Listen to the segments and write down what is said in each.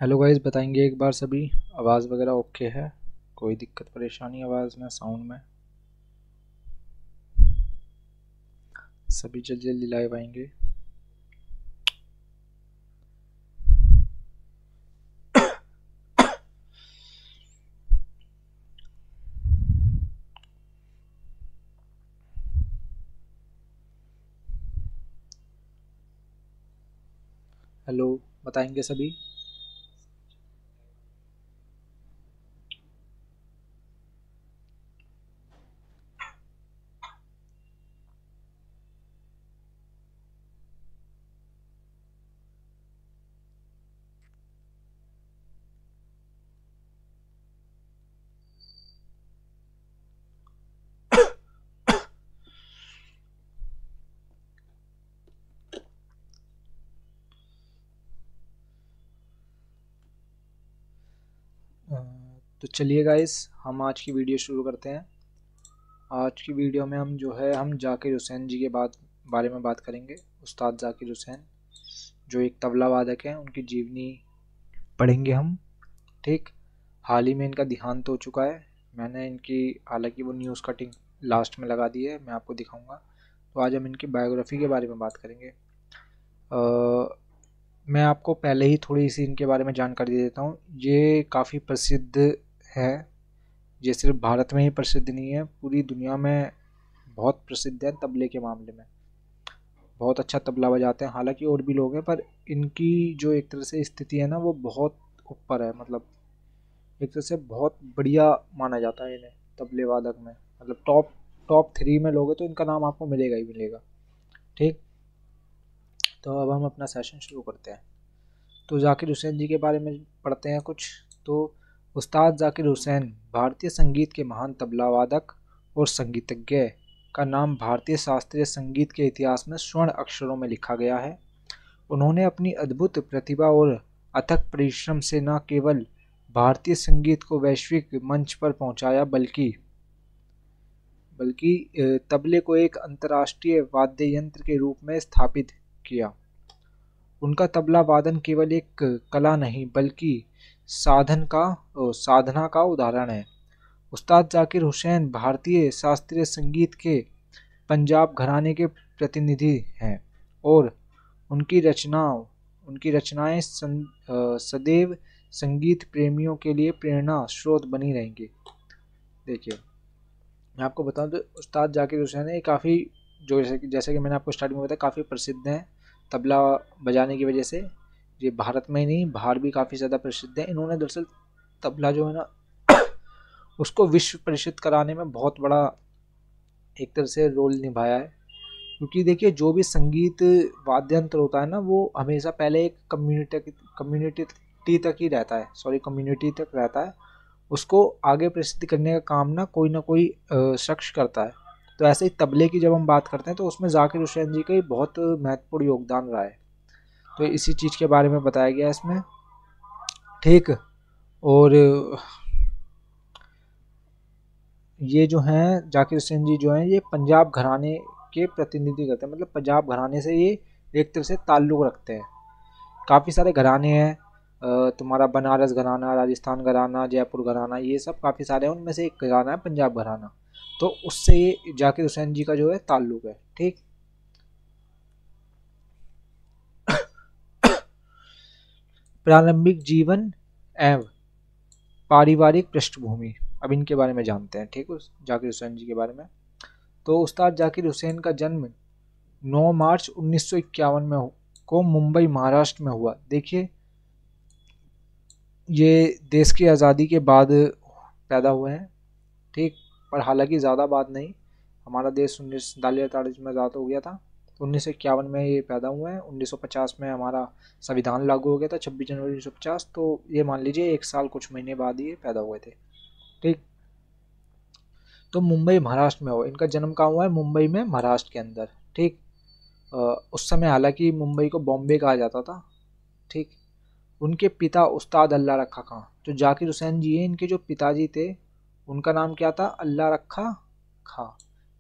Hello guys, बताएंगे एक बार सभी आवाज़ वगैरह ओके है? कोई दिक्कत परेशानी आवाज़ में, साउंड में? सभी जल्दी जल्दी लाइव आएंगे। हेलो, बताएंगे सभी। तो चलिए गाइस, हम आज की वीडियो शुरू करते हैं। आज की वीडियो में हम जाकिर हुसैन जी के बारे में बात करेंगे। उस्ताद जाकिर हुसैन जो एक तबला वादक हैं, उनकी जीवनी पढ़ेंगे हम। ठीक। हाल ही में इनका देहांत हो चुका है। मैंने इनकी हालांकि वो न्यूज़ कटिंग लास्ट में लगा दी है, मैं आपको दिखाऊंगा। तो आज हम इनकी बायोग्राफी के बारे में बात करेंगे। मैं आपको पहले ही थोड़ी सी इनके बारे में जानकारी दे देता हूँ। ये काफ़ी प्रसिद्ध है। ये सिर्फ भारत में ही प्रसिद्ध नहीं है, पूरी दुनिया में बहुत प्रसिद्ध है तबले के मामले में। बहुत अच्छा तबला बजाते हैं। हालांकि और भी लोग हैं, पर इनकी जो एक तरह से स्थिति है ना, वो बहुत ऊपर है। मतलब एक तरह से बहुत बढ़िया माना जाता है इन्हें तबले वादक में। मतलब टॉप टॉप 3 में लोगे तो इनका नाम आपको मिलेगा ही मिलेगा। ठीक। तो अब हम अपना सेशन शुरू करते हैं। तो जाकिर हुसैन जी के बारे में पढ़ते हैं कुछ। तो उस्ताद जाकिर हुसैन भारतीय संगीत के महान तबला वादक और संगीतज्ञ का नाम भारतीय शास्त्रीय संगीत के इतिहास में स्वर्ण अक्षरों में लिखा गया है। उन्होंने अपनी अद्भुत प्रतिभा और अथक परिश्रम से न केवल भारतीय संगीत को वैश्विक मंच पर पहुंचाया, बल्कि तबले को एक अंतर्राष्ट्रीय वाद्य यंत्र के रूप में स्थापित किया। उनका तबला वादन केवल एक कला नहीं, बल्कि साधना का उदाहरण है। उस्ताद जाकिर हुसैन भारतीय शास्त्रीय संगीत के पंजाब घराने के प्रतिनिधि हैं और उनकी रचनाएं सदैव संगीत प्रेमियों के लिए प्रेरणा स्रोत बनी रहेंगी। देखिए, मैं आपको बताऊं तो उस्ताद जाकिर हुसैन है काफ़ी, जो जैसे कि मैंने आपको स्टार्टिंग में बताया, काफ़ी प्रसिद्ध हैं तबला बजाने की वजह से। ये भारत में ही नहीं, बाहर भी काफ़ी ज़्यादा प्रसिद्ध है। इन्होंने दरअसल तबला जो है ना उसको विश्व प्रसिद्ध कराने में बहुत बड़ा एक तरह से रोल निभाया है। क्योंकि देखिए, जो भी संगीत वाद्य यंत्र होता है ना, वो हमेशा पहले एक कम्युनिटी तक ही रहता है, कम्युनिटी तक रहता है। उसको आगे प्रसिद्ध करने का काम ना कोई शख्स करता है। तो ऐसे ही तबले की जब हम बात करते हैं तो उसमें जाकिर हुसैन जी का ही बहुत महत्वपूर्ण योगदान रहा है। तो इसी चीज़ के बारे में बताया गया है इसमें। ठीक। और ये जो हैं जाकिर हुसैन जी जो हैं, ये पंजाब घराने के प्रतिनिधि करते हैं। मतलब पंजाब घराने से ये एक तरह से ताल्लुक़ रखते हैं। काफ़ी सारे घराने हैं, तुम्हारा बनारस घराना, राजस्थान घराना, जयपुर घराना, ये सब काफ़ी सारे हैं। उनमें से एक घराना है पंजाब घराना। तो उससे ये जाकिर हुसैन जी का जो है ताल्लुक़ है। ठीक। प्रारंभिक जीवन एवं पारिवारिक पृष्ठभूमि, अब इनके बारे में जानते हैं। ठीक, उस जाकिर हुसैन जी के बारे में। तो उस्ताद जाकिर हुसैन का जन्म 9 मार्च 1951 में को मुंबई महाराष्ट्र में हुआ। देखिए, ये देश की आज़ादी के बाद पैदा हुए हैं। ठीक। पर हालांकि ज़्यादा बाद नहीं, हमारा देश 1947 में आज़ाद हो गया था। तो 1951 में ये पैदा हुए हैं। 1950 में हमारा संविधान लागू हो गया था, 26 जनवरी 1950। तो ये मान लीजिए 1 साल कुछ महीने बाद ये पैदा हुए थे। ठीक। तो मुंबई महाराष्ट्र में हुआ इनका जन्म। कहाँ हुआ है? मुंबई में, महाराष्ट्र के अंदर। ठीक। उस समय हालांकि मुंबई को बॉम्बे कहा जाता था। ठीक। उनके पिता उस्ताद अल्लाह रखा खां, जो जाकिर हुसैन जी हैं, इनके जो पिताजी थे, उनका नाम क्या था? अल्लाह रखा खां।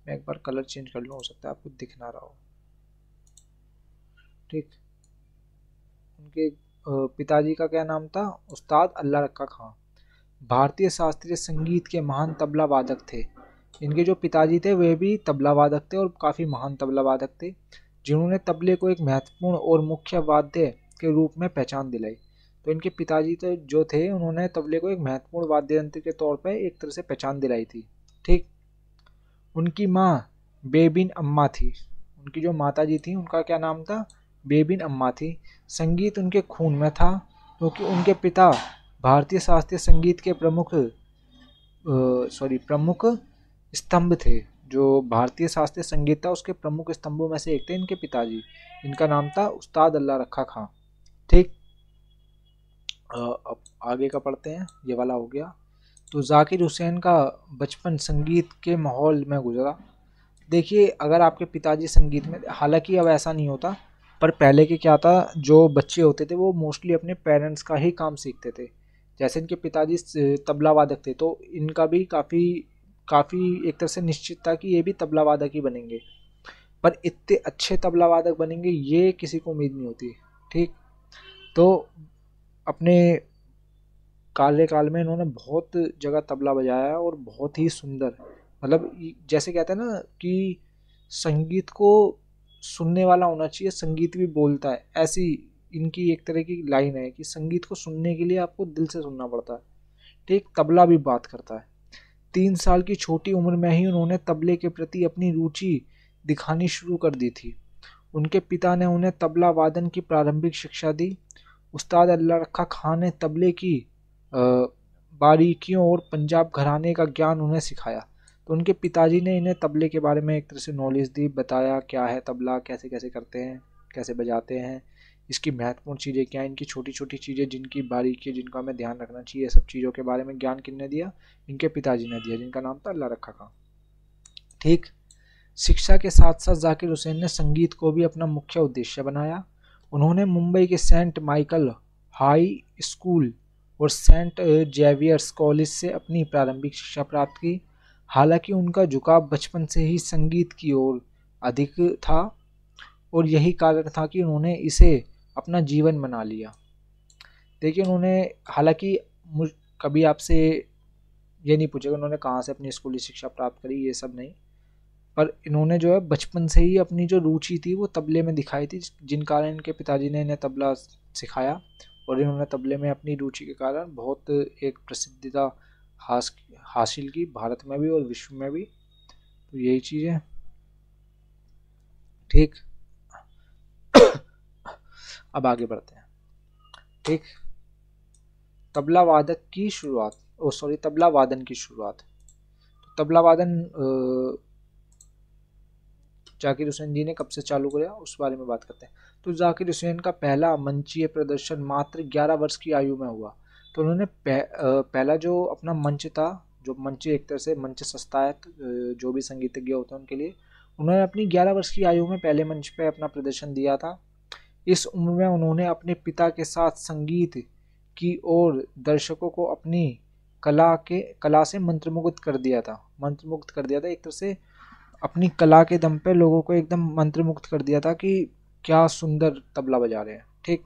मैं एक बार कलर चेंज कर लूँ, हो सकता है आपको दिख ना रहा हो। ठीक। उनके पिताजी का क्या नाम था? उस्ताद अल्लाह रखा खां। भारतीय शास्त्रीय संगीत के महान तबला वादक थे। इनके जो पिताजी थे वे भी तबला वादक थे और काफ़ी महान तबला वादक थे, जिन्होंने तबले को एक महत्वपूर्ण और मुख्य वाद्य के रूप में पहचान दिलाई। तो इनके पिताजी तो जो थे उन्होंने तबले को एक महत्वपूर्ण वाद्य यंत्र के तौर पर एक तरह से पहचान दिलाई थी। ठीक। उनकी माँ बेबिन अम्मा थी। उनकी जो माता जी थी उनका क्या नाम था? बेबिन अम्मा थी। संगीत उनके खून में था, क्योंकि उनके पिता भारतीय शास्त्रीय संगीत के प्रमुख स्तंभ थे। जो भारतीय शास्त्रीय संगीत था उसके प्रमुख स्तंभों में से एक थे इनके पिताजी। इनका नाम था उस्ताद अल्लाह रखा खां। ठीक। अब आगे का पढ़ते हैं, ये वाला हो गया। तो जाकिर हुसैन का बचपन संगीत के माहौल में गुजरा। देखिए, अगर आपके पिताजी संगीत में, हालांकि अब ऐसा नहीं होता, पर पहले के क्या था, जो बच्चे होते थे वो मोस्टली अपने पेरेंट्स का ही काम सीखते थे। जैसे इनके पिताजी तबला वादक थे, तो इनका भी काफ़ी काफ़ी एक तरह से निश्चित था कि ये भी तबला वादक ही बनेंगे, पर इतने अच्छे तबला वादक बनेंगे ये किसी को उम्मीद नहीं होती। ठीक। तो अपने कार्यकाल में इन्होंने बहुत जगह तबला बजाया और बहुत ही सुंदर, मतलब जैसे कहते हैं ना कि संगीत को सुनने वाला होना चाहिए, संगीत भी बोलता है, ऐसी इनकी एक तरह की लाइन है कि संगीत को सुनने के लिए आपको दिल से सुनना पड़ता है। ठीक। तबला भी बात करता है। 3 साल की छोटी उम्र में ही उन्होंने तबले के प्रति अपनी रुचि दिखानी शुरू कर दी थी। उनके पिता ने उन्हें तबला वादन की प्रारंभिक शिक्षा दी। उस्ताद अल्लाह रखा खां ने तबले की बारीकियों और पंजाब घराने का ज्ञान उन्हें सिखाया। तो उनके पिताजी ने इन्हें तबले के बारे में एक तरह से नॉलेज दी, बताया क्या है तबला, कैसे कैसे करते हैं, कैसे बजाते हैं, इसकी महत्वपूर्ण चीज़ें क्या हैं, इनकी छोटी छोटी चीज़ें जिनकी बारीकी है, जिनका हमें ध्यान रखना चाहिए, सब चीज़ों के बारे में ज्ञान किसने दिया? इनके पिताजी ने दिया, जिनका नाम था अल्लाह रखा खां। ठीक। शिक्षा के साथ साथ जाकिर हुसैन ने संगीत को भी अपना मुख्य उद्देश्य बनाया। उन्होंने मुंबई के सेंट माइकल हाई स्कूल और सेंट जेवियर्स कॉलेज से अपनी प्रारंभिक शिक्षा प्राप्त की। हालांकि उनका झुकाव बचपन से ही संगीत की ओर अधिक था और यही कारण था कि उन्होंने इसे अपना जीवन बना लिया। देखिए, उन्होंने, हालांकि कभी आपसे ये नहीं पूछेगा उन्होंने कहाँ से अपनी स्कूली शिक्षा प्राप्त करी, ये सब नहीं, पर इन्होंने जो है बचपन से ही अपनी जो रुचि थी वो तबले में दिखाई थी, जिन कारण इनके पिताजी ने इन्हें तबला सिखाया और इन्होंने तबले में अपनी रुचि के कारण बहुत एक प्रसिद्धता हासिल की, भारत में भी और विश्व में भी। तो यही चीज़ है। ठीक। अब आगे बढ़ते हैं। ठीक। तबला वादक की शुरुआत, तबला वादन की शुरुआत। तबला वादन जाकिर हुसैन जी ने कब से चालू किया उस बारे में बात करते हैं। तो जाकिर हुसैन का पहला मंचीय प्रदर्शन मात्र 11 वर्ष की आयु में हुआ। तो उन्होंने पहला जो अपना मंच था, जो मंच एक तरह से मंच सस्ता है जो भी संगीतज्ञ होते हैं उनके लिए, उन्होंने अपनी 11 वर्ष की आयु में पहले मंच पे अपना प्रदर्शन दिया था। इस उम्र में उन्होंने अपने पिता के साथ संगीत की ओर दर्शकों को अपनी कला से मंत्रमुग्ध कर दिया था। एक तरह से अपनी कला के दम पे लोगों को एकदम मंत्रमुग्ध कर दिया था कि क्या सुंदर तबला बजा रहे हैं। ठीक।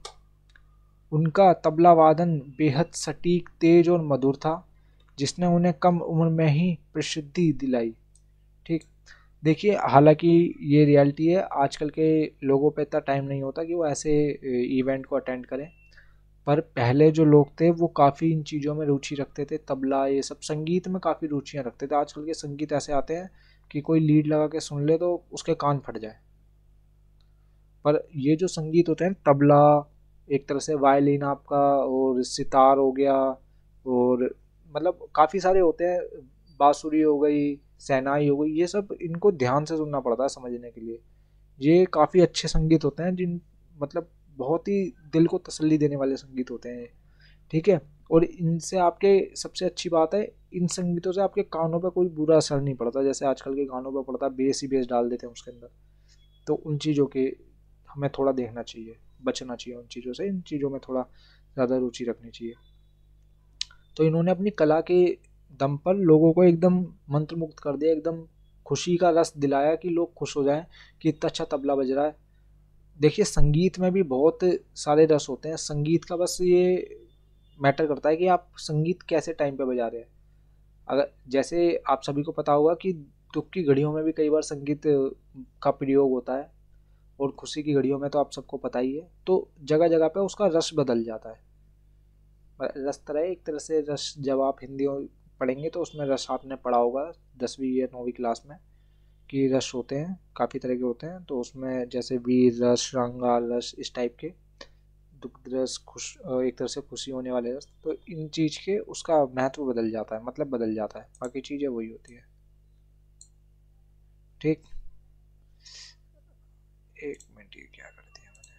उनका तबला वादन बेहद सटीक, तेज और मधुर था, जिसने उन्हें कम उम्र में ही प्रसिद्धि दिलाई। ठीक। देखिए, हालांकि ये रियलिटी है, आजकल के लोगों पे इतना टाइम नहीं होता कि वो ऐसे इवेंट को अटेंड करें, पर पहले जो लोग थे वो काफ़ी इन चीज़ों में रुचि रखते थे, तबला ये सब संगीत में काफ़ी रुचियाँ रखते थे। आजकल के संगीत ऐसे आते हैं कि कोई लीड लगा के सुन ले तो उसके कान फट जाए, पर ये जो संगीत होते हैं, तबला, एक तरह से वायलिन आपका, और सितार हो गया, और मतलब काफ़ी सारे होते हैं, बांसुरी हो गई, शहनाई हो गई, ये सब इनको ध्यान से सुनना पड़ता है समझने के लिए। ये काफ़ी अच्छे संगीत होते हैं, जिन मतलब बहुत ही दिल को तसल्ली देने वाले संगीत होते हैं। ठीक है। और इनसे आपके, सबसे अच्छी बात है, इन संगीतों से आपके कानों पर कोई बुरा असर नहीं पड़ता, जैसे आजकल के गानों पर पड़ता है, बेस ही बेस डाल देते हैं उसके अंदर। तो उन चीज़ों के हमें थोड़ा देखना चाहिए, बचना चाहिए उन चीज़ों से, इन चीज़ों में थोड़ा ज़्यादा रुचि रखनी चाहिए। तो इन्होंने अपनी कला के दम पर लोगों को एकदम मंत्रमुग्ध कर दिया, एकदम खुशी का रस दिलाया कि लोग खुश हो जाएं कि इतना अच्छा तबला बज रहा है। देखिए संगीत में भी बहुत सारे रस होते हैं, संगीत का बस ये मैटर करता है कि आप संगीत कैसे टाइम पे बजा रहे हैं। अगर जैसे आप सभी को पता होगा कि दुख की घड़ियों में भी कई बार संगीत का प्रयोग होता है, और खुशी की घड़ियों में तो आप सबको पता ही है। तो जगह जगह पे उसका रस बदल जाता है। रस तरह एक तरह से रस, जब आप हिंदी पढ़ेंगे तो उसमें रस आपने पढ़ा होगा 10वीं या 9वीं क्लास में, कि रस होते हैं, काफ़ी तरह के होते हैं। तो उसमें जैसे वीर रस, श्रृंगार रस, इस टाइप के, दुख रस, एक तरह से खुशी होने वाले रस। तो इन चीज़ के उसका महत्व बदल जाता है, मतलब बदल जाता है, बाकी चीज़ें वही होती है। ठीक, एक मिनट, ये क्या कर दिया मैंने।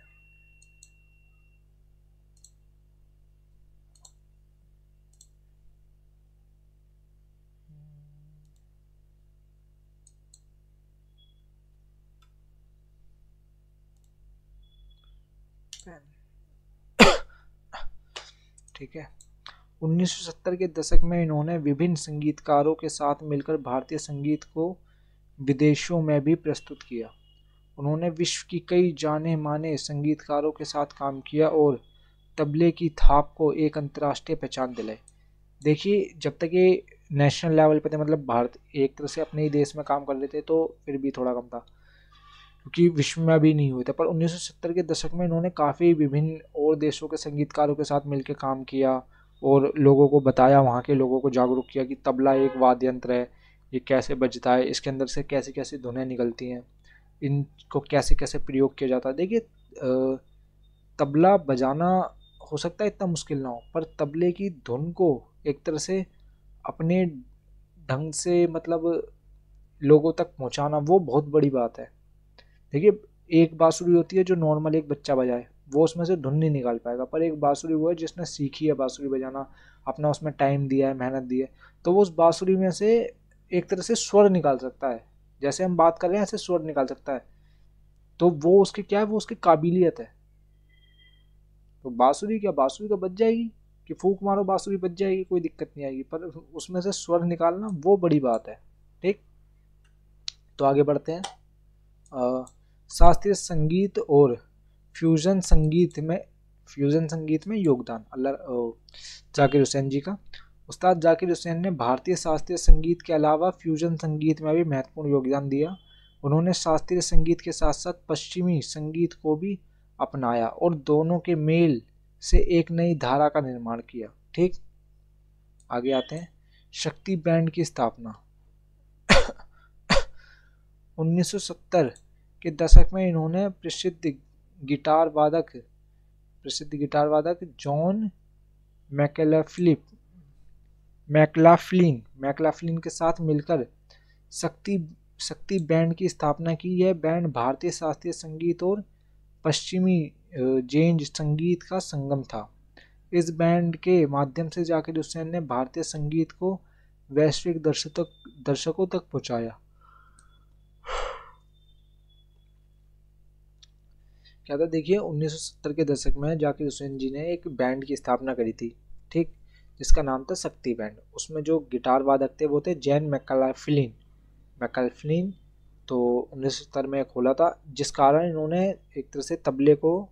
ठीक है। 1970 के दशक में इन्होंने विभिन्न संगीतकारों के साथ मिलकर भारतीय संगीत को विदेशों में भी प्रस्तुत किया। उन्होंने विश्व की कई जाने माने संगीतकारों के साथ काम किया और तबले की थाप को एक अंतर्राष्ट्रीय पहचान दिलाई। देखिए जब तक ये नेशनल लेवल पे थे, मतलब भारत एक तरह से अपने ही देश में काम कर रहे थे, तो फिर भी थोड़ा कम था, क्योंकि विश्व में अभी नहीं हुए थे। पर 1970 के दशक में इन्होंने काफ़ी विभिन्न और देशों के संगीतकारों के साथ मिलकर काम किया और लोगों को बताया, वहाँ के लोगों को जागरूक किया कि तबला एक वाद्य यंत्र है, ये कैसे बजता है, इसके अंदर से कैसी कैसी धुनें निकलती हैं, इनको कैसे कैसे प्रयोग किया जाता है। देखिए तबला बजाना हो सकता है इतना मुश्किल ना हो, पर तबले की धुन को एक तरह से अपने ढंग से, मतलब लोगों तक पहुंचाना, वो बहुत बड़ी बात है। देखिए एक बांसुरी होती है जो नॉर्मल एक बच्चा बजाए, वो उसमें से धुन नहीं निकाल पाएगा, पर एक बांसुरी वो है जिसने सीखी है बांसुरी बजाना, अपना उसमें टाइम दिया है, मेहनत दी है, तो वो उस बांसुरी में से एक तरह से स्वर निकाल सकता है। जैसे हम बात कर रहे हैं ऐसे स्वर निकाल सकता है। तो वो उसकी क्या है, वो उसकी काबिलियत है। तो बांसुरी क्या, बांसुरी तो बज जाएगी, कि फूंक मारो बांसुरी बज जाएगी, कोई दिक्कत नहीं आएगी, पर उसमें से स्वर निकालना वो बड़ी बात है। ठीक, तो आगे बढ़ते हैं। शास्त्रीय संगीत और फ्यूजन संगीत में, योगदान अल्लाह जाकिर हुसैन जी का। उस्ताद जाकिर हुसैन ने भारतीय शास्त्रीय संगीत के अलावा फ्यूजन संगीत में भी महत्वपूर्ण योगदान दिया। उन्होंने शास्त्रीय संगीत के साथ साथ पश्चिमी संगीत को भी अपनाया और दोनों के मेल से एक नई धारा का निर्माण किया। ठीक, आगे आते हैं। शक्ति बैंड की स्थापना 1970 के दशक में इन्होंने प्रसिद्ध गिटार वादक जॉन मैकलाफ्लिन के साथ मिलकर शक्ति शक्ति बैंड की स्थापना की। यह बैंड भारतीय शास्त्रीय संगीत और पश्चिमी जेंज संगीत का संगम था। इस बैंड के माध्यम से जाकिर हुसैन ने भारतीय संगीत को वैश्विक दर्शकों तक पहुंचाया। क्या था, देखिए 1970 के दशक में जाकिर हुसैन जी ने एक बैंड की स्थापना करी थी। ठीक, जिसका नाम था शक्ति बैंड। उसमें जो गिटार वादक थे वो थे जैन मैकलाफ्लिन। तो 1970 में खोला था, जिस कारण इन्होंने एक तरह से तबले को,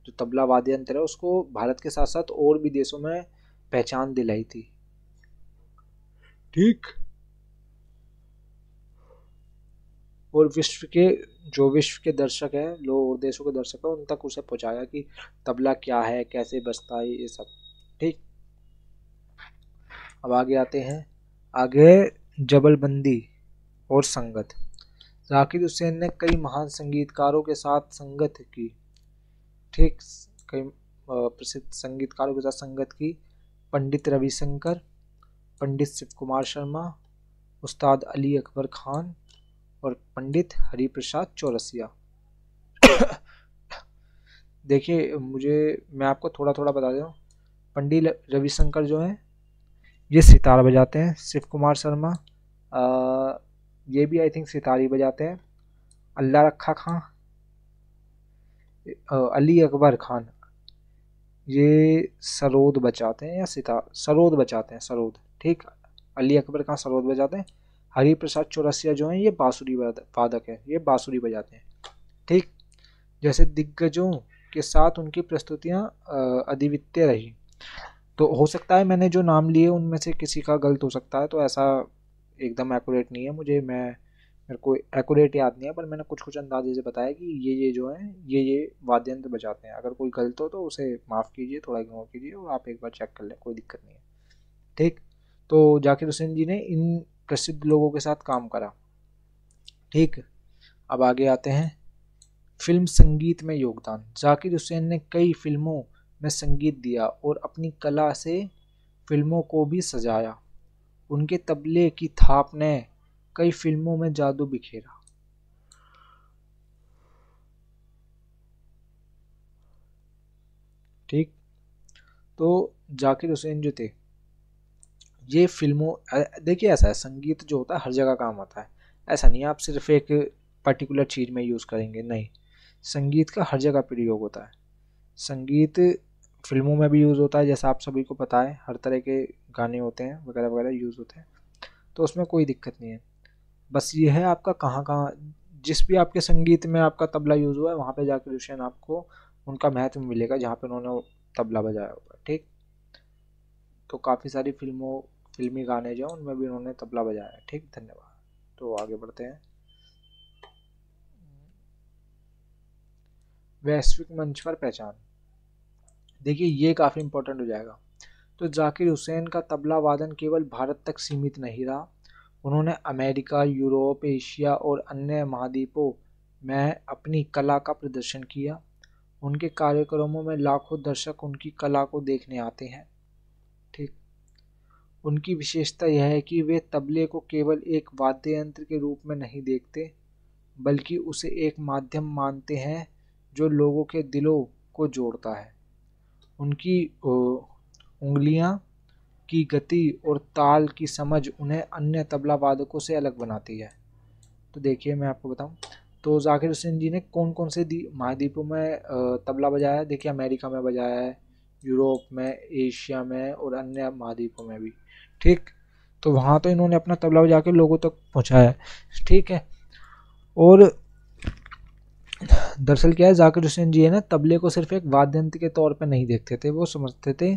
जो तबला वाद्य यंत्र है, उसको भारत के साथ साथ और भी देशों में पहचान दिलाई थी। ठीक, और विश्व के दर्शक है, लोग और देशों के दर्शक है, उन तक उसे पहुंचाया कि तबला क्या है, कैसे बजता है, ये सब। ठीक, अब आगे आते हैं। आगे जबलबंदी और संगत। जाकिर हुसैन ने कई महान संगीतकारों के साथ संगत की। ठीक, कई प्रसिद्ध संगीतकारों के साथ संगत की। पंडित रविशंकर, पंडित शिव कुमार शर्मा, उस्ताद अली अकबर खान और पंडित हरिप्रसाद चौरसिया। देखिए मैं आपको थोड़ा थोड़ा बता दे रहा हूँ। पंडित रविशंकर जो है ये सितार बजाते हैं। शिव कुमार शर्मा ये भी आई थिंक सितार ही बजाते हैं। अल्लाह रखा खां, अली अकबर खान ये सरोद बजाते हैं, या सरोद बजाते हैं, सरोद। ठीक, अली अकबर खान सरोद बजाते हैं। हरिप्रसाद चौरसिया जो हैं ये बांसुरी वादक है, ये बांसुरी बजाते हैं। ठीक, जैसे दिग्गजों के साथ उनकी प्रस्तुतियां अद्वितीय रही। तो हो सकता है मैंने जो नाम लिए उनमें से किसी का गलत हो सकता है, तो ऐसा एकदम एक्यूरेट नहीं है मुझे, मेरे को एक्यूरेट याद नहीं है, पर मैंने कुछ कुछ अंदाजे से बताया कि ये जो हैं ये वाद्य यंत्र बजाते हैं। अगर कोई गलत हो तो उसे माफ़ कीजिए, थोड़ा इग्नोर कीजिए और आप एक बार चेक कर लें, कोई दिक्कत नहीं है। ठीक। तो जाकिर हुसैन जी ने इन प्रसिद्ध लोगों के साथ काम करा। ठीक। अब आगे आते हैं, फिल्म संगीत में योगदान। जाकिर हुसैन ने कई फिल्मों में संगीत दिया और अपनी कला से फिल्मों को भी सजाया। उनके तबले की थाप ने कई फिल्मों में जादू बिखेरा। ठीक। तो जाकिर हुसैन जो थे ये फिल्मों, देखिए ऐसा है, संगीत जो होता है हर जगह काम आता है। ऐसा नहीं है आप सिर्फ एक पर्टिकुलर चीज़ में यूज़ करेंगे, नहीं, संगीत का हर जगह प्रयोग होता है। संगीत फिल्मों में भी यूज़ होता है, जैसा आप सभी को पता है, हर तरह के गाने होते हैं वगैरह वगैरह यूज़ होते हैं, तो उसमें कोई दिक्कत नहीं है। बस ये है आपका कहाँ कहाँ, जिस भी आपके संगीत में आपका तबला यूज़ हुआ है वहाँ पे जाकर हुसैन आपको उनका महत्व मिलेगा जहाँ पे उन्होंने तबला बजाया होगा। ठीक। तो काफ़ी सारी फिल्मी गाने जो हैं उनमें भी उन्होंने तबला बजाया है। ठीक, धन्यवाद। तो आगे बढ़ते हैं, वैश्विक मंच पर पहचान। देखिए ये काफ़ी इंपॉर्टेंट हो जाएगा। तो जाकिर हुसैन का तबला वादन केवल भारत तक सीमित नहीं रहा, उन्होंने अमेरिका, यूरोप, एशिया और अन्य महाद्वीपों में अपनी कला का प्रदर्शन किया। उनके कार्यक्रमों में लाखों दर्शक उनकी कला को देखने आते हैं। ठीक। उनकी विशेषता यह है कि वे तबले को केवल एक वाद्य यंत्र के रूप में नहीं देखते, बल्कि उसे एक माध्यम मानते हैं जो लोगों के दिलों को जोड़ता है। उनकी उंगलियां की गति और ताल की समझ उन्हें अन्य तबला वादकों से अलग बनाती है। तो देखिए मैं आपको बताऊं, तो जाकिर हुसैन जी ने कौन कौन से महाद्वीपों में तबला बजाया है। देखिए अमेरिका में बजाया है, यूरोप में, एशिया में और अन्य महाद्वीपों में भी। ठीक। तो वहाँ तो इन्होंने अपना तबला बजा के लोगों तक पहुँचाया है। ठीक है। और दरअसल क्या है, जाकिर हुसैन जी है ना, तबले को सिर्फ एक वाद्य यंत्र के तौर पे नहीं देखते थे, वो समझते थे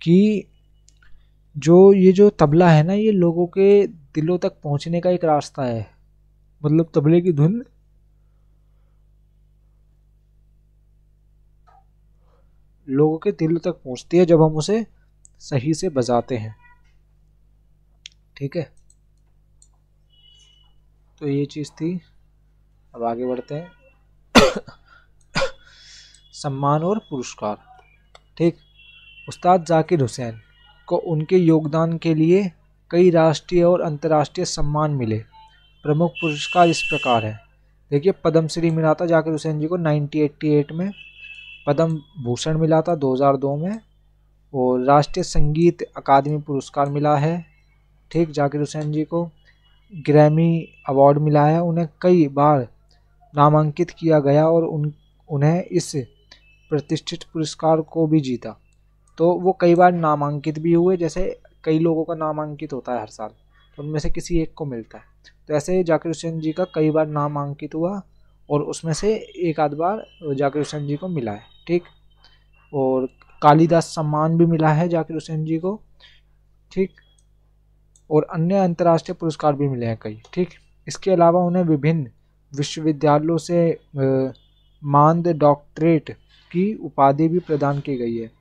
कि जो तबला है ना, ये लोगों के दिलों तक पहुंचने का एक रास्ता है। मतलब तबले की धुन लोगों के दिल तक पहुंचती है जब हम उसे सही से बजाते हैं। ठीक है। तो ये चीज़ थी। अब आगे बढ़ते हैं, सम्मान और पुरस्कार। ठीक। उस्ताद जाकिर हुसैन को उनके योगदान के लिए कई राष्ट्रीय और अंतर्राष्ट्रीय सम्मान मिले। प्रमुख पुरस्कार इस प्रकार हैं। देखिए पद्मश्री मिला था जाकिर हुसैन जी को 1988 में, पद्म भूषण मिला था 2002 में, और राष्ट्रीय संगीत अकादमी पुरस्कार मिला है। ठीक, जाकिर हुसैन जी को ग्रैमी अवार्ड मिला है। उन्हें कई बार नामांकित किया गया और उन्हें इस प्रतिष्ठित पुरस्कार को भी जीता। तो वो कई बार नामांकित भी हुए, जैसे कई लोगों का नामांकित होता है हर साल, तो उनमें से किसी एक को मिलता है। तो ऐसे जाकिर हुसैन जी का कई बार नामांकित हुआ और उसमें से एक आध बार जाकिर हुसैन जी को मिला है। ठीक। और कालिदास सम्मान भी मिला है जाकिर हुसैन जी को। ठीक। और अन्य अंतर्राष्ट्रीय पुरस्कार भी मिले हैं कई। ठीक। इसके अलावा उन्हें विभिन्न विश्वविद्यालयों से मानद डॉक्टरेट की उपाधि भी प्रदान की गई है।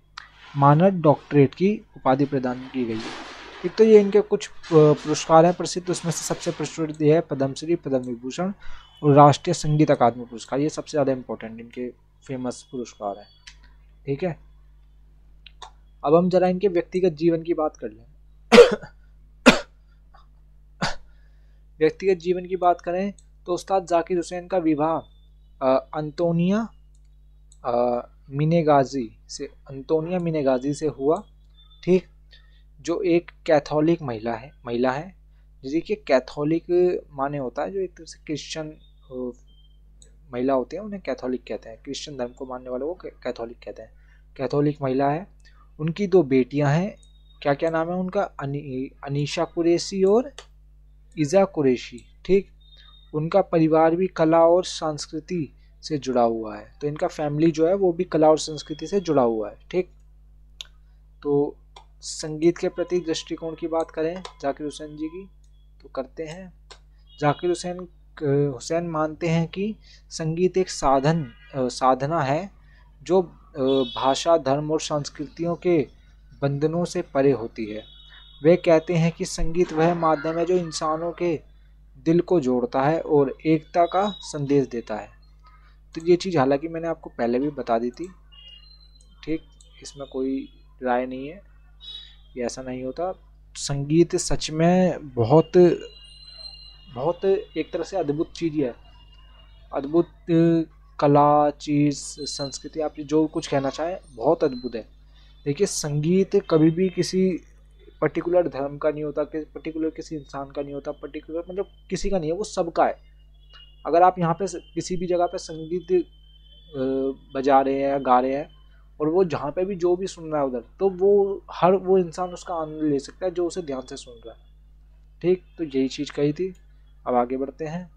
मानद डॉक्टरेट की उपाधि प्रदान की गई है। एक तो ये इनके कुछ पुरस्कार हैं प्रसिद्ध, उसमें से सबसे प्रसिद्ध है पद्मश्री, पद्म विभूषण और राष्ट्रीय संगीत अकादमी पुरस्कार। ये सबसे ज़्यादा इंपॉर्टेंट इनके फेमस पुरस्कार हैं। ठीक है। अब हम जरा इनके व्यक्तिगत जीवन की बात कर लें। व्यक्तिगत जीवन की बात करें तो उस्ताद जाकिर हुसैन का विवाह अंतोनिया मिनेगाजी से हुआ। ठीक। जो एक कैथोलिक महिला है। देखिए कैथोलिक माने होता है जो एक तरह से क्रिश्चियन महिला होती है, उन्हें कैथोलिक कहते हैं। क्रिश्चियन धर्म को मानने वालों को कैथोलिक कहते हैं। कैथोलिक महिला है। उनकी 2 बेटियां हैं। क्या क्या नाम है उनका? अनीशा कुरैशी और इज़ा कुरैशी। ठीक। उनका परिवार भी कला और संस्कृति से जुड़ा हुआ है। तो इनका फैमिली जो है वो भी कला और संस्कृति से जुड़ा हुआ है। ठीक, तो संगीत के प्रति दृष्टिकोण की बात करें जाकिर हुसैन जी की तो करते हैं। जाकिर हुसैन मानते हैं कि संगीत एक साधना है जो भाषा, धर्म और संस्कृतियों के बंधनों से परे होती है। वे कहते हैं कि संगीत वह माध्यम है जो इंसानों के दिल को जोड़ता है और एकता का संदेश देता है। तो ये चीज़ हालांकि मैंने आपको पहले भी बता दी थी। ठीक, इसमें कोई राय नहीं है, ये ऐसा नहीं होता। संगीत सच में बहुत बहुत एक तरह से अद्भुत चीज़ है, अद्भुत कला चीज़, संस्कृति, आप जो कुछ कहना चाहें, बहुत अद्भुत है। देखिए, संगीत कभी भी किसी पर्टिकुलर धर्म का नहीं होता, पर्टिकुलर किसी इंसान का नहीं होता, पर्टिकुलर मतलब किसी का नहीं है, वो सबका है। अगर आप यहाँ पे किसी भी जगह पे संगीत बजा रहे हैं या गा रहे हैं और वो जहाँ पे भी जो भी सुन रहा है उधर, तो वो इंसान उसका आनंद ले सकता है जो उसे ध्यान से सुन रहा है। ठीक, तो यही चीज़ कही थी। अब आगे बढ़ते हैं।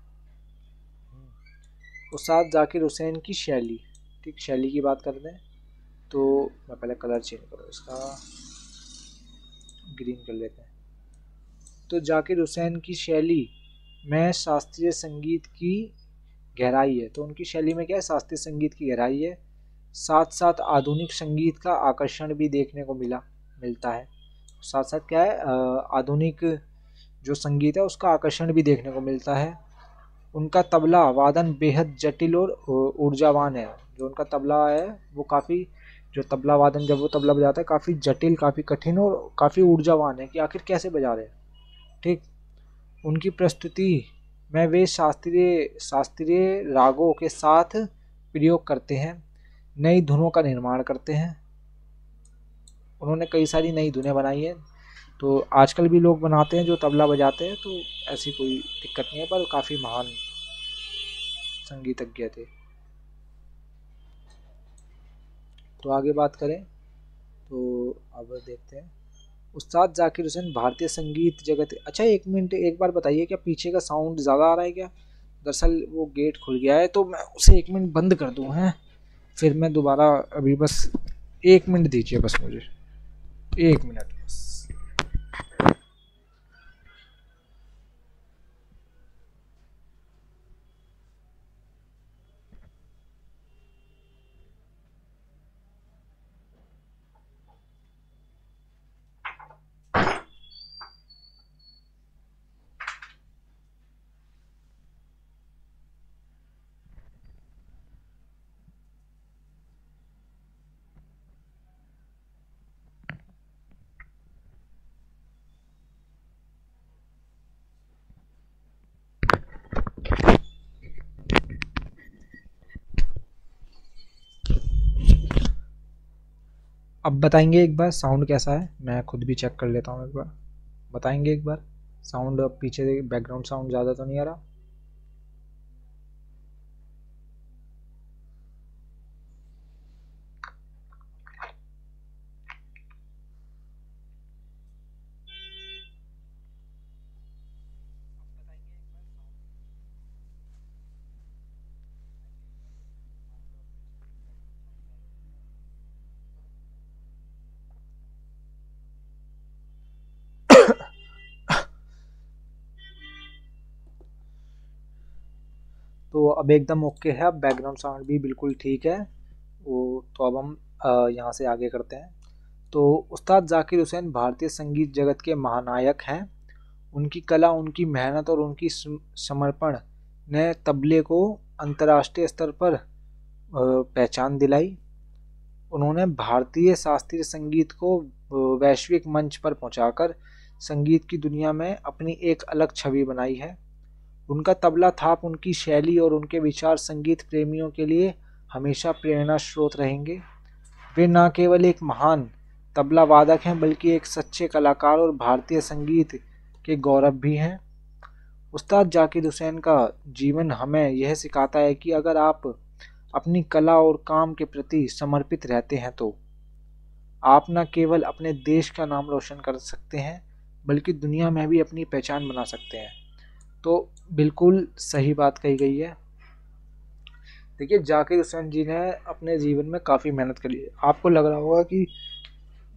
उस्ताद जाकिर हुसैन की शैली। ठीक, शैली की बात करते हैं तो मैं पहले कलर चेंज करूँ, इसका ग्रीन कर लेते हैं। तो जाकिर हुसैन की शैली में शास्त्रीय संगीत की गहराई है। तो उनकी शैली में क्या है, शास्त्रीय संगीत की गहराई है, साथ साथ आधुनिक संगीत का आकर्षण भी देखने को मिलता है। साथ साथ क्या है, आधुनिक जो संगीत है उसका आकर्षण भी देखने को मिलता है। उनका तबला वादन बेहद जटिल और ऊर्जावान है। जो उनका तबला है वो काफ़ी, जो तबला वादन जब वो तबला बजाता है काफ़ी जटिल, काफ़ी कठिन और काफ़ी ऊर्जावान है कि आखिर कैसे बजा रहे हैं। ठीक, उनकी प्रस्तुति में वे शास्त्रीय रागों के साथ प्रयोग करते हैं, नई धुनों का निर्माण करते हैं। उन्होंने कई सारी नई धुनें बनाई हैं, तो आजकल भी लोग बनाते हैं जो तबला बजाते हैं, तो ऐसी कोई दिक्कत नहीं है, पर काफ़ी महान संगीतज्ञ थे। तो आगे बात करें तो अब देखते हैं उस्ताद जाकिर हुसैन भारतीय संगीत जगत। अच्छा, एक मिनट, एक बार बताइए, क्या पीछे का साउंड ज़्यादा आ रहा है क्या? दरअसल वो गेट खुल गया है तो मैं उसे 1 मिनट बंद कर दूँ, हैं, फिर मैं दोबारा, अभी बस 1 मिनट दीजिए बस मुझे, 1 मिनट बस। अब बताएंगे एक बार साउंड कैसा है, मैं खुद भी चेक कर लेता हूँ एक बार। बताएंगे एक बार साउंड, अब पीछे बैकग्राउंड साउंड ज़्यादा तो नहीं आ रहा? तो अब एकदम ओके है, अब बैकग्राउंड साउंड भी बिल्कुल ठीक है वो। तो अब हम यहाँ से आगे करते हैं। तो उस्ताद जाकिर हुसैन भारतीय संगीत जगत के महानायक हैं। उनकी कला, उनकी मेहनत और उनकी समर्पण ने तबले को अंतर्राष्ट्रीय स्तर पर पहचान दिलाई। उन्होंने भारतीय शास्त्रीय संगीत को वैश्विक मंच पर पहुंचाकर संगीत की दुनिया में अपनी एक अलग छवि बनाई है। उनका तबला थाप, उनकी शैली और उनके विचार संगीत प्रेमियों के लिए हमेशा प्रेरणा स्रोत रहेंगे। वे न केवल एक महान तबला वादक हैं बल्कि एक सच्चे कलाकार और भारतीय संगीत के गौरव भी हैं। उस्ताद जाकिर हुसैन का जीवन हमें यह सिखाता है कि अगर आप अपनी कला और काम के प्रति समर्पित रहते हैं तो आप न केवल अपने देश का नाम रोशन कर सकते हैं बल्कि दुनिया में भी अपनी पहचान बना सकते हैं। तो बिल्कुल सही बात कही गई है। देखिए जाकिर हुसैन जी ने अपने जीवन में काफ़ी मेहनत करी है। आपको लग रहा होगा कि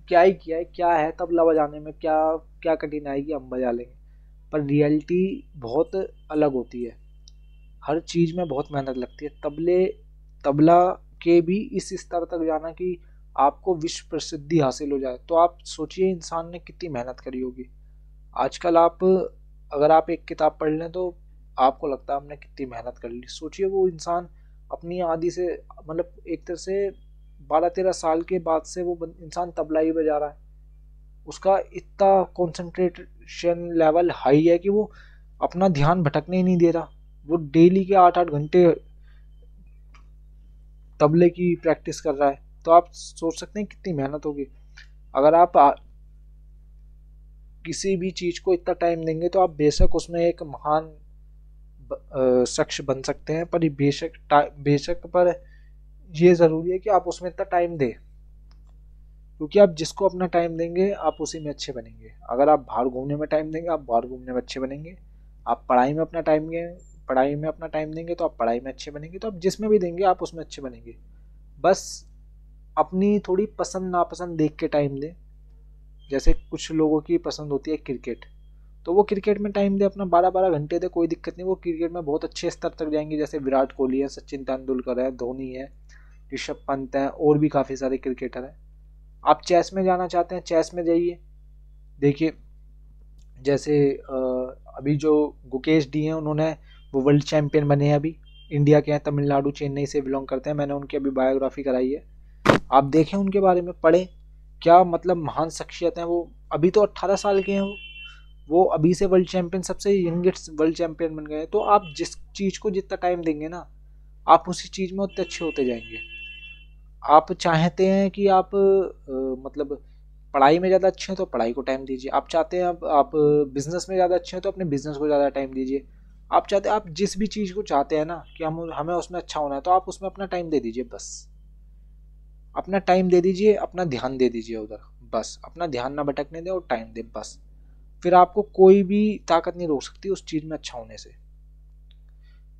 क्या ही किया है, क्या है तबला बजाने में, क्या क्या कठिनाई की हम बजा लेंगे, पर रियलिटी बहुत अलग होती है। हर चीज़ में बहुत मेहनत लगती है। तबला के भी इस स्तर तक जाना कि आपको विश्व प्रसिद्धि हासिल हो जाए, तो आप सोचिए इंसान ने कितनी मेहनत करी होगी। आजकल आप अगर आप एक किताब पढ़ लें तो आपको लगता है हमने कितनी मेहनत कर ली। सोचिए वो इंसान अपनी आदि से, मतलब एक तरह से 12-13 साल के बाद से वो इंसान तबला ही बजा रहा है। उसका इतना कंसंट्रेशन लेवल हाई है कि वो अपना ध्यान भटकने ही नहीं दे रहा। वो डेली के 8-8 घंटे तबले की प्रैक्टिस कर रहा है। तो आप सोच सकते हैं कितनी मेहनत होगी। अगर आप किसी भी चीज को इतना टाइम देंगे तो आप बेशक उसमें एक महान शख्स बन सकते हैं, पर बेशक पर ये जरूरी है कि आप उसमें इतना टाइम दें, क्योंकि आप जिसको अपना टाइम देंगे आप उसी में अच्छे बनेंगे। अगर आप बाहर घूमने में टाइम देंगे आप बाहर घूमने में अच्छे बनेंगे। आप पढ़ाई में अपना टाइम देंगे तो आप पढ़ाई में अच्छे बनेंगे। तो आप जिसमें भी देंगे आप उसमें अच्छे बनेंगे। बस अपनी थोड़ी पसंद नापसंद देख के टाइम दें। जैसे कुछ लोगों की पसंद होती है क्रिकेट, तो वो क्रिकेट में टाइम दे अपना, 12-12 घंटे दे, कोई दिक्कत नहीं। वो क्रिकेट में बहुत अच्छे स्तर तक जाएंगे। जैसे विराट कोहली है, सचिन तेंदुलकर है, धोनी है, ऋषभ पंत है, और भी काफ़ी सारे क्रिकेटर हैं। आप चेस में जाना चाहते हैं, चेस में जाइए। देखिए जैसे अभी जो गुकेश डी हैं, उन्होंने वो वर्ल्ड चैंपियन बने हैं अभी। इंडिया के हैं, तमिलनाडु चेन्नई से बिलोंग करते हैं। मैंने उनकी अभी बायोग्राफी कराई है, आप देखें उनके बारे में, पढ़ें। क्या मतलब महान शख्सियत हैं वो। अभी तो 18 साल के हैं वो अभी से वर्ल्ड चैंपियन, सबसे यंगेस्ट वर्ल्ड चैंपियन बन गए। तो आप जिस चीज़ को जितना टाइम देंगे ना, आप उसी चीज़ में उतने अच्छे होते जाएंगे। आप चाहते हैं कि आप मतलब पढ़ाई में ज़्यादा अच्छे हैं तो पढ़ाई को टाइम दीजिए। आप चाहते हैं आप बिजनेस में ज़्यादा अच्छे हैं तो अपने बिजनेस को ज़्यादा टाइम दीजिए। आप चाहते हैं, आप जिस भी चीज़ को चाहते हैं ना कि हमें उसमें अच्छा होना है, तो आप उसमें अपना टाइम दे दीजिए। बस अपना टाइम दे दीजिए, अपना ध्यान दे दीजिए उधर। बस अपना ध्यान ना भटकने दें और टाइम दे बस। फिर आपको कोई भी ताकत नहीं रोक सकती उस चीज़ में अच्छा होने से।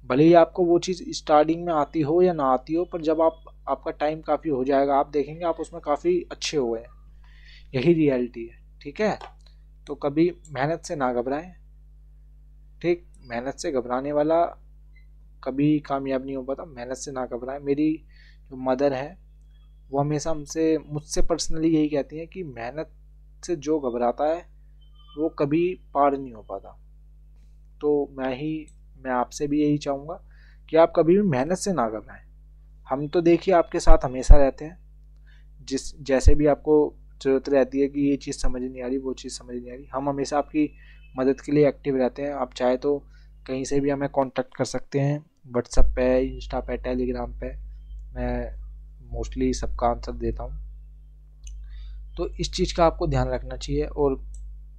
भले ही आपको वो चीज़ स्टार्टिंग में आती हो या ना आती हो, पर जब आपका टाइम काफ़ी हो जाएगा आप देखेंगे आप उसमें काफ़ी अच्छे हो गए हैं। यही रियलिटी है। ठीक है, तो कभी मेहनत से ना घबराएं। ठीक, मेहनत से घबराने वाला कभी कामयाब नहीं हो पाता। मेहनत से ना घबराएं। मेरी जो मदर है वो हमेशा मुझसे पर्सनली यही कहती हैं कि मेहनत से जो घबराता है वो कभी पार नहीं हो पाता। तो मैं आपसे भी यही चाहूँगा कि आप कभी भी मेहनत से ना घबराएं। हम तो देखिए आपके साथ हमेशा रहते हैं। जैसे भी आपको ज़रूरत रहती है कि ये चीज़ समझ नहीं आ रही, वो चीज़ समझ नहीं आ रही, हम हमेशा आपकी मदद के लिए एक्टिव रहते हैं। आप चाहे तो कहीं से भी हमें कांटेक्ट कर सकते हैं, व्हाट्सएप पे, इंस्टा पे, टेलीग्राम पे। मैं मोस्टली सबका आंसर देता हूँ। तो इस चीज़ का आपको ध्यान रखना चाहिए और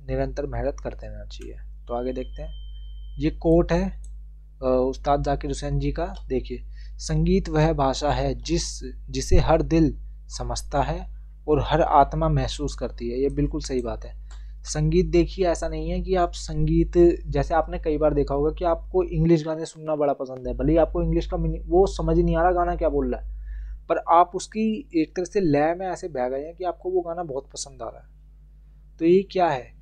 निरंतर मेहनत करते रहना चाहिए। तो आगे देखते हैं। ये कोट है उस्ताद जाकिर हुसैन जी का। देखिए, संगीत वह भाषा है जिसे हर दिल समझता है और हर आत्मा महसूस करती है। ये बिल्कुल सही बात है। संगीत देखिए ऐसा नहीं है कि आप संगीत, जैसे आपने कई बार देखा होगा कि आपको इंग्लिश गाने सुनना बड़ा पसंद है, भले ही आपको इंग्लिश का वो समझ नहीं आ रहा गाना क्या बोल रहा है, पर आप उसकी एक तरह से लय में ऐसे बह गए हैं कि आपको वो गाना बहुत पसंद आ रहा है। तो ये क्या है,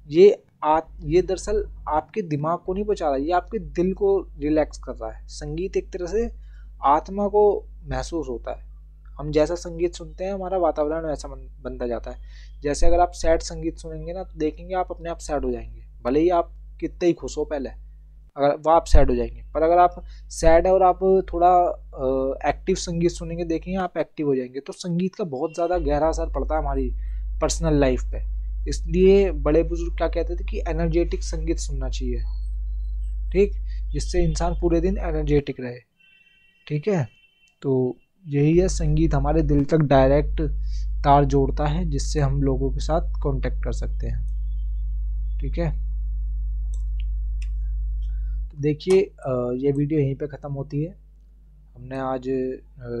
ये दरअसल आपके दिमाग को नहीं बचा रहा, ये आपके दिल को रिलैक्स कर रहा है। संगीत एक तरह से आत्मा को महसूस होता है। हम जैसा संगीत सुनते हैं हमारा वातावरण वैसा बनता जाता है। जैसे अगर आप सैड संगीत सुनेंगे ना तो देखेंगे आप अपने आप सैड हो जाएंगे, भले ही आप कितने ही खुश हो पहले, अगर वो आप सैड हो जाएंगे। पर अगर आप सैड है और आप थोड़ा एक्टिव संगीत सुनेंगे, देखेंगे आप एक्टिव हो जाएंगे। तो संगीत का बहुत ज़्यादा गहरा असर पड़ता है हमारी पर्सनल लाइफ पे। इसलिए बड़े बुजुर्ग क्या कहते थे कि एनर्जेटिक संगीत सुनना चाहिए, ठीक, जिससे इंसान पूरे दिन एनर्जेटिक रहे। ठीक है, तो यही है, संगीत हमारे दिल तक डायरेक्ट तार जोड़ता है जिससे हम लोगों के साथ कांटेक्ट कर सकते हैं। ठीक है, तो देखिए ये वीडियो यहीं पे ख़त्म होती है। हमने आज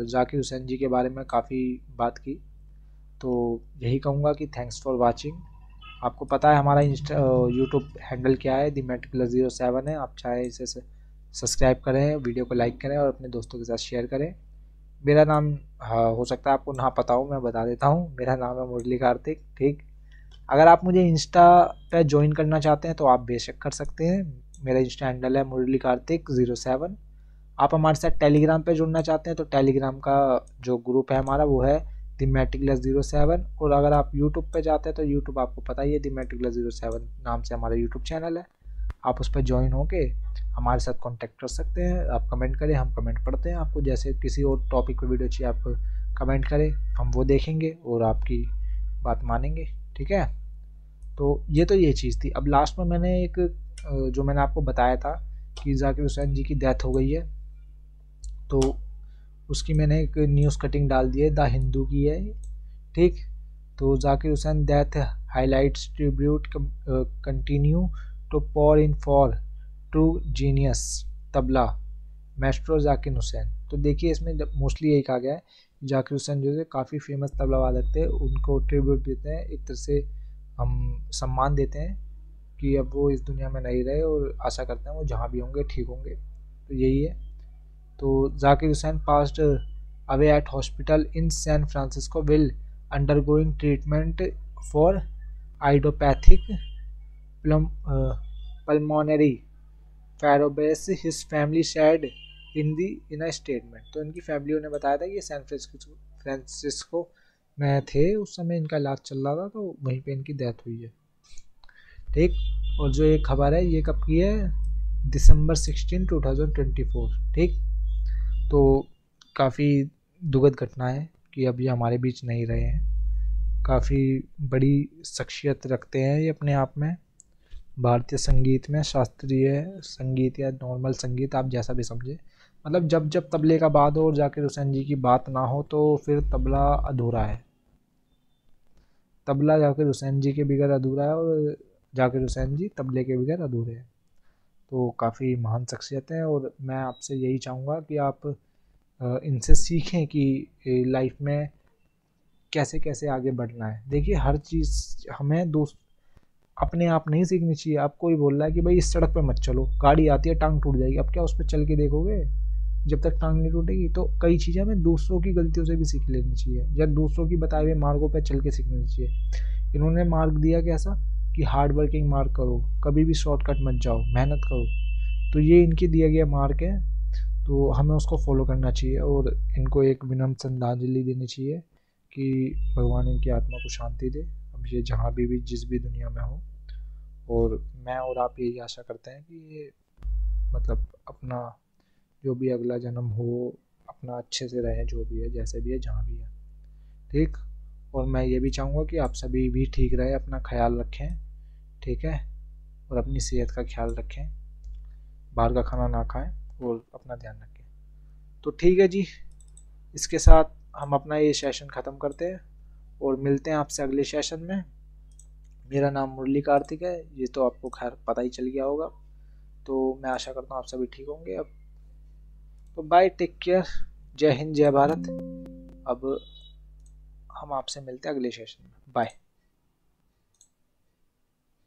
जाकिर हुसैन जी के बारे में काफ़ी बात की। तो यही कहूँगा कि थैंक्स फॉर वाचिंग। आपको पता है हमारा यूट्यूब हैंडल क्या है, दी मेटिकुलर 07 है। आप चाहे इसे सब्सक्राइब करें, वीडियो को लाइक करें और अपने दोस्तों के साथ शेयर करें। मेरा नाम, हाँ हो सकता है आपको ना पता हो, मैं बता देता हूँ, मेरा नाम है मुरली कार्तिक। ठीक, अगर आप मुझे इंस्टा पे ज्वाइन करना चाहते हैं तो आप बेशक कर सकते हैं। मेरा इंस्टा हैंडल है मुरली कार्तिक 07। आप हमारे साथ टेलीग्राम पे जुड़ना चाहते हैं तो टेलीग्राम का जो ग्रुप है हमारा वो है द मेटिकुलस 07। और अगर आप यूट्यूब पे जाते हैं तो यूट्यूब आपको पता ही है, द मेटिकुलस 07 नाम से हमारा यूट्यूब चैनल है। आप उस पर ज्वाइन होके हमारे साथ कांटेक्ट कर सकते हैं। आप कमेंट करें, हम कमेंट पढ़ते हैं। आपको जैसे किसी और टॉपिक पे वीडियो चाहिए आप कमेंट करें, हम वो देखेंगे और आपकी बात मानेंगे। ठीक है, तो ये चीज़ थी। अब लास्ट में मैंने एक जो मैंने आपको बताया था कि जाकिर हुसैन जी की डेथ हो गई है, तो उसकी मैंने एक न्यूज़ कटिंग डाल दी है, द हिंदू की है। ठीक, तो Zakir Hussain death highlights tribute continue to pour in for true genius tabla maestro Zakir Hussain. तो देखिए इसमें मोस्टली यही कहा गया है, जाकिर हुसैन जो है काफ़ी फेमस तबला वादक थे, उनको ट्रिब्यूट देते हैं, एक तरह से हम सम्मान देते हैं कि अब वो इस दुनिया में नहीं रहे और आशा करते हैं वो जहाँ भी होंगे ठीक होंगे। तो यही है। तो Zakir Hussain passed away at hospital in San Francisco will undergoing treatment for idiopathic pulmonary fibrosis his family said in a statement. तो इनकी फैमिली ने बताया था कि ये सैन फ्रांसिस्को में थे, उस समय इनका इलाज चल रहा था, तो वहीं पे इनकी डेथ हुई है। ठीक, और जो ये खबर है ये कब की है, दिसंबर 16, 2024। ठीक, तो काफ़ी दुखद घटना है कि अब ये हमारे बीच नहीं रहे हैं। काफ़ी बड़ी शख्सियत रखते हैं ये अपने आप में, भारतीय संगीत में, शास्त्रीय संगीत या नॉर्मल संगीत, आप जैसा भी समझे। मतलब जब जब तबले का बात हो और जाकिर हुसैन जी की बात ना हो तो फिर तबला अधूरा है। तबला जाकिर हुसैन जी के बगैर अधूरा है और जाकिर हुसैन जी तबले के बगैर अधूरे हैं। तो काफ़ी महान शख्सियत हैं और मैं आपसे यही चाहूँगा कि आप इनसे सीखें कि लाइफ में कैसे कैसे आगे बढ़ना है। देखिए हर चीज़ हमें दोस्त अपने आप नहीं सीखनी चाहिए। आप कोई बोल रहा है कि भाई इस सड़क पे मत चलो, गाड़ी आती है टांग टूट जाएगी, अब क्या उस पर चल के देखोगे? जब तक टांग नहीं टूटेगी। तो कई चीज़ें हमें दूसरों की गलतियों से भी सीख लेनी चाहिए या दूसरों की बताए हुए मार्गों पर चल के सीखनी चाहिए। इन्होंने मार्ग दिया कैसा कि हार्ड वर्किंग मार्ग करो, कभी भी शॉर्टकट मत जाओ, मेहनत करो। तो ये इनके दिया गया मार्ग है, तो हमें उसको फॉलो करना चाहिए और इनको एक विनम्र श्रद्धांजलि देनी चाहिए कि भगवान इनकी आत्मा को शांति दे, अब ये जहाँ भी जिस भी दुनिया में हो। और मैं और आप यही आशा करते हैं कि ये मतलब अपना जो भी अगला जन्म हो अपना अच्छे से रहें, जो भी है जैसे भी है जहाँ भी है। ठीक, और मैं ये भी चाहूँगा कि आप सभी भी ठीक रहे, अपना ख्याल रखें। ठीक है, और अपनी सेहत का ख्याल रखें, बाहर का खाना ना खाएं और अपना ध्यान रखें। तो ठीक है जी, इसके साथ हम अपना ये सेशन ख़त्म करते हैं और मिलते हैं आपसे अगले सेशन में। मेरा नाम मुरली कार्तिक है, ये तो आपको खैर पता ही चल गया होगा। तो मैं आशा करता हूँ आप सभी ठीक होंगे। अब तो बाय, टेक केयर, जय हिंद, जय भारत। अब हम आपसे मिलते हैं अगले सेशन में। बाय।